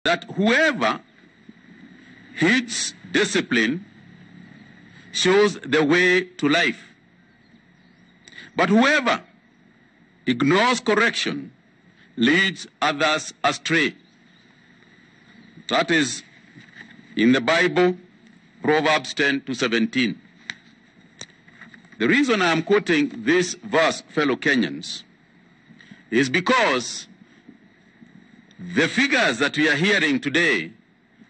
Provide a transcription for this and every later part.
that whoever heeds discipline shows the way to life. But whoever ignores correction leads others astray. That is in the Bible, Proverbs 10:17. The reason I am quoting this verse, fellow Kenyans, is because the figures that we are hearing today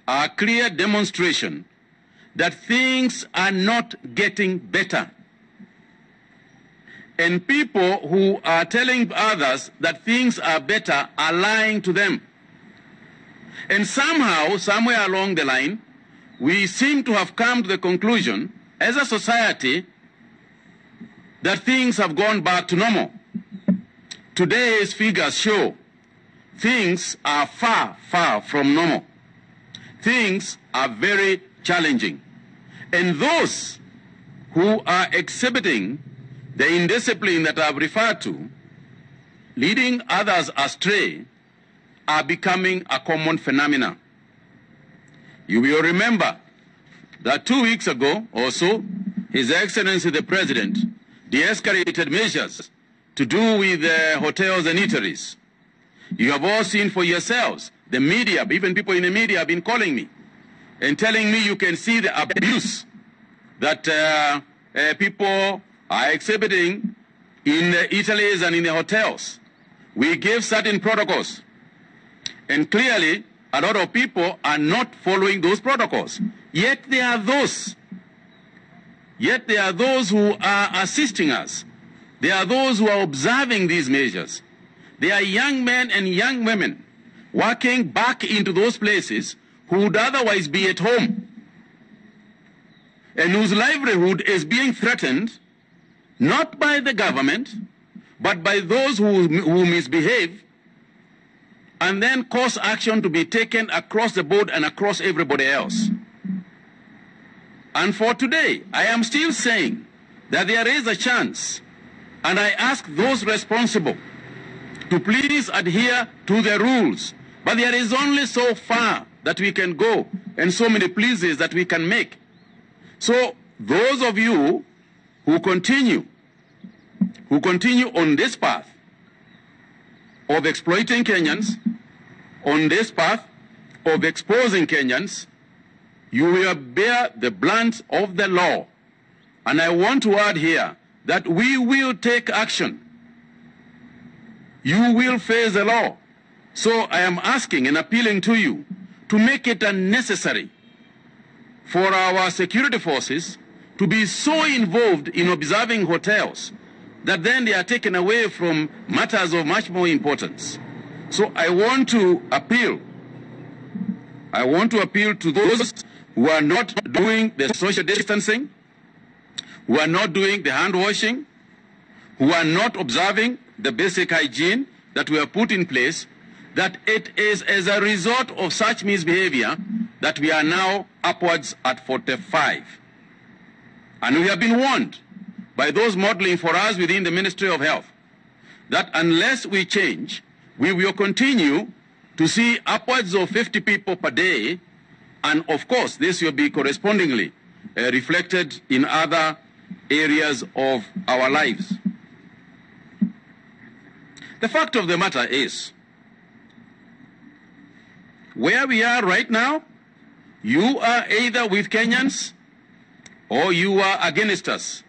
are a clear demonstration that things are not getting better. And people who are telling others that things are better are lying to them. And somehow, somewhere along the line, we seem to have come to the conclusion, as a society, that things have gone back to normal. Today's figures show things are far, far from normal. Things are very challenging. And those who are exhibiting the indiscipline that I've referred to, leading others astray, are becoming a common phenomenon. You will remember that 2 weeks ago or so, His Excellency the President de-escalated measures to do with hotels and eateries. You have all seen for yourselves, the media, even people in the media have been calling me and telling me you can see the abuse that people are exhibiting in the eateries and in the hotels. We gave certain protocols, and clearly a lot of people are not following those protocols. Yet there are those who are assisting us. There are those who are observing these measures. There are young men and young women walking back into those places who would otherwise be at home, and whose livelihood is being threatened not by the government, but by those who misbehave and then cause action to be taken across the board and across everybody else. And for today, I am still saying that there is a chance, and I ask those responsible to please adhere to the rules. But there is only so far that we can go and so many pleases that we can make. So those of you who continue on this path of exploiting Kenyans, on this path of exposing Kenyans, you will bear the brunt of the law. And I want to add here that we will take action. You will face the law. So I am asking and appealing to you to make it unnecessary for our security forces to be so involved in observing hotels that then they are taken away from matters of much more importance. So I want to appeal to those who are not doing the social distancing, who are not doing the hand washing, who are not observing the basic hygiene that we have put in place, that it is as a result of such misbehavior that we are now upwards at 45. And we have been warned by those modeling for us within the Ministry of Health that unless we change, we will continue to see upwards of 50 people per day, and of course this will be correspondingly reflected in other areas of our lives. The fact of the matter is, where we are right now, you are either with Kenyans or you are against us.